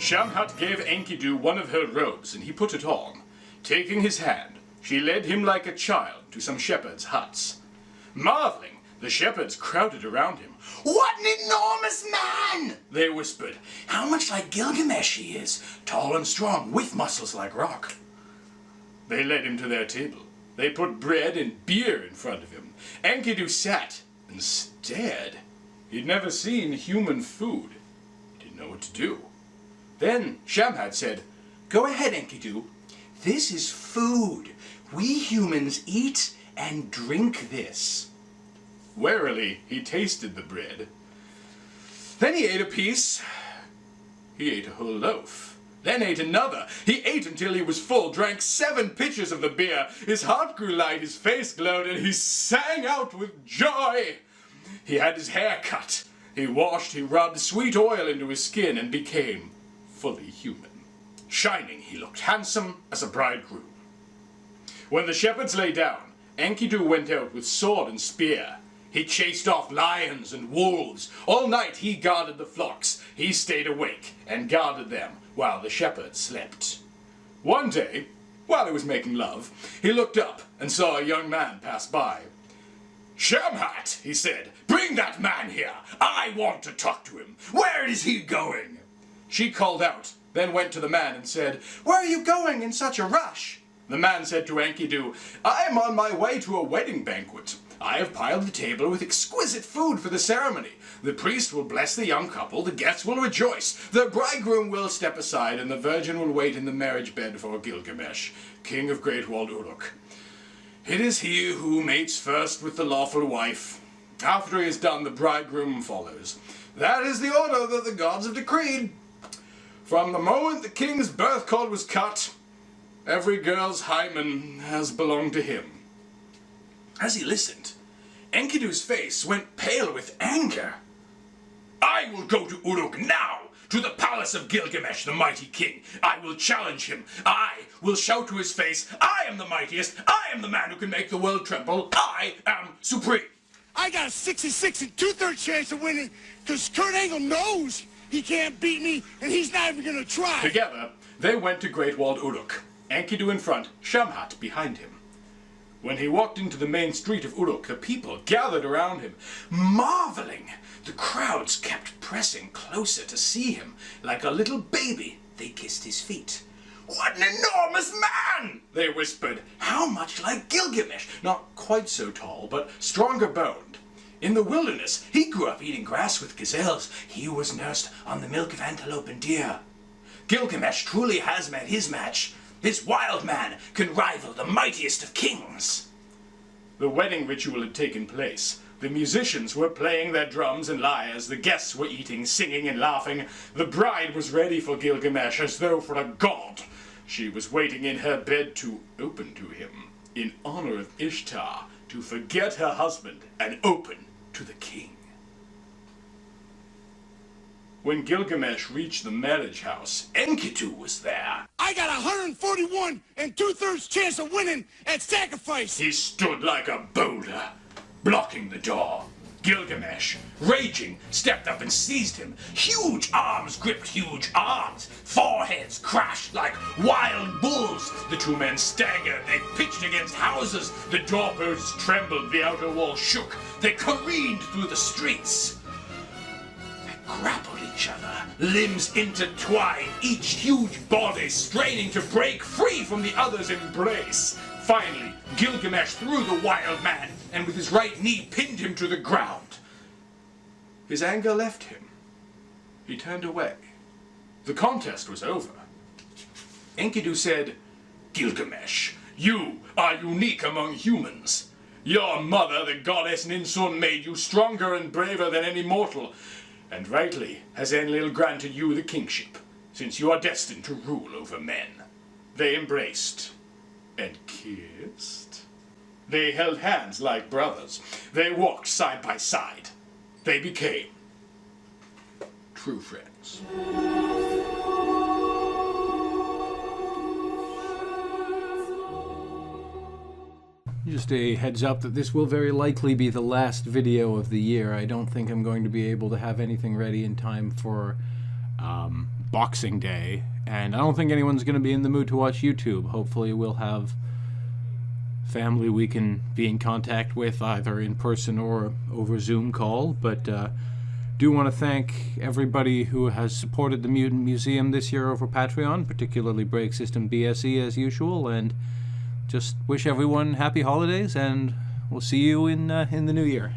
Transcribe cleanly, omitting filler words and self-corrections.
Shamhat gave Enkidu one of her robes, and he put it on. Taking his hand, she led him like a child to some shepherds' huts. Marveling, the shepherds crowded around him. "What an enormous man!" they whispered. "How much like Gilgamesh he is, tall and strong, with muscles like rock." They led him to their table. They put bread and beer in front of him. Enkidu sat and stared. He'd never seen human food. He didn't know what to do. Then Shamhat said, "Go ahead, Enkidu. This is food. We humans eat and drink this." Warily, he tasted the bread. Then he ate a piece. He ate a whole loaf. Then ate another. He ate until he was full, drank 7 pitchers of the beer. His heart grew light, his face glowed, and he sang out with joy. He had his hair cut. He washed, he rubbed sweet oil into his skin and became fully human. Shining, he looked handsome as a bridegroom. When the shepherds lay down, Enkidu went out with sword and spear. He chased off lions and wolves. All night he guarded the flocks. He stayed awake and guarded them while the shepherds slept. One day, while he was making love, he looked up and saw a young man pass by. "Shamhat," he said, "bring that man here. I want to talk to him. Where is he going?" She called out, then went to the man and said, "Where are you going in such a rush?" The man said to Enkidu, "I am on my way to a wedding banquet. I have piled the table with exquisite food for the ceremony. The priest will bless the young couple, the guests will rejoice, the bridegroom will step aside, and the virgin will wait in the marriage bed for Gilgamesh, king of Great Walled Uruk. It is he who mates first with the lawful wife. After he is done, the bridegroom follows. That is the order that the gods have decreed. From the moment the king's birth cord was cut, every girl's hymen has belonged to him." As he listened, Enkidu's face went pale with anger. "I will go to Uruk now, to the palace of Gilgamesh, the mighty king. I will challenge him. I will shout to his face, I am the mightiest. I am the man who can make the world tremble. I am supreme." I got a 66 and 2/3 chance of winning, because Kurt Angle knows he can't beat me, and he's not even going to try. Together, they went to Great Walled Uruk, Enkidu in front, Shamhat behind him. When he walked into the main street of Uruk, the people gathered around him, marveling. The crowds kept pressing closer to see him. Like a little baby, they kissed his feet. "What an enormous man!" they whispered. "How much like Gilgamesh, not quite so tall, but stronger boned. In the wilderness, he grew up eating grass with gazelles. He was nursed on the milk of antelope and deer. Gilgamesh truly has met his match. This wild man can rival the mightiest of kings." The wedding ritual had taken place. The musicians were playing their drums and lyres. The guests were eating, singing, and laughing. The bride was ready for Gilgamesh as though for a god. She was waiting in her bed to open to him, in honor of Ishtar, to forget her husband and open to the king. When Gilgamesh reached the marriage house, Enkidu was there. I got 141 and 2/3 chance of winning at sacrifice. He stood like a boulder, blocking the door. Gilgamesh, raging, stepped up and seized him. Huge arms gripped huge arms. Foreheads crashed like wild bulls. The 2 men staggered. They pitched against houses. The doorposts trembled. The outer wall shook. They careened through the streets. They grappled each other, limbs intertwined, each huge body straining to break free from the other's embrace. Finally, Gilgamesh threw the wild man, and with his right knee pinned him to the ground. His anger left him. He turned away. The contest was over. Enkidu said, "Gilgamesh, you are unique among humans. Your mother, the goddess Ninsun, made you stronger and braver than any mortal, and rightly has Enlil granted you the kingship, since you are destined to rule over men." They embraced and kissed. They held hands like brothers. They walked side by side. They became true friends. Just a heads up that this will very likely be the last video of the year. I don't think I'm going to be able to have anything ready in time for Boxing Day, and I don't think anyone's going to be in the mood to watch YouTube. Hopefully we'll have family we can be in contact with either in person or over Zoom call, but do want to thank everybody who has supported the Mutant Museum this year over Patreon, particularly Break System BSE as usual, and just wish everyone happy holidays, and we'll see you in the new year.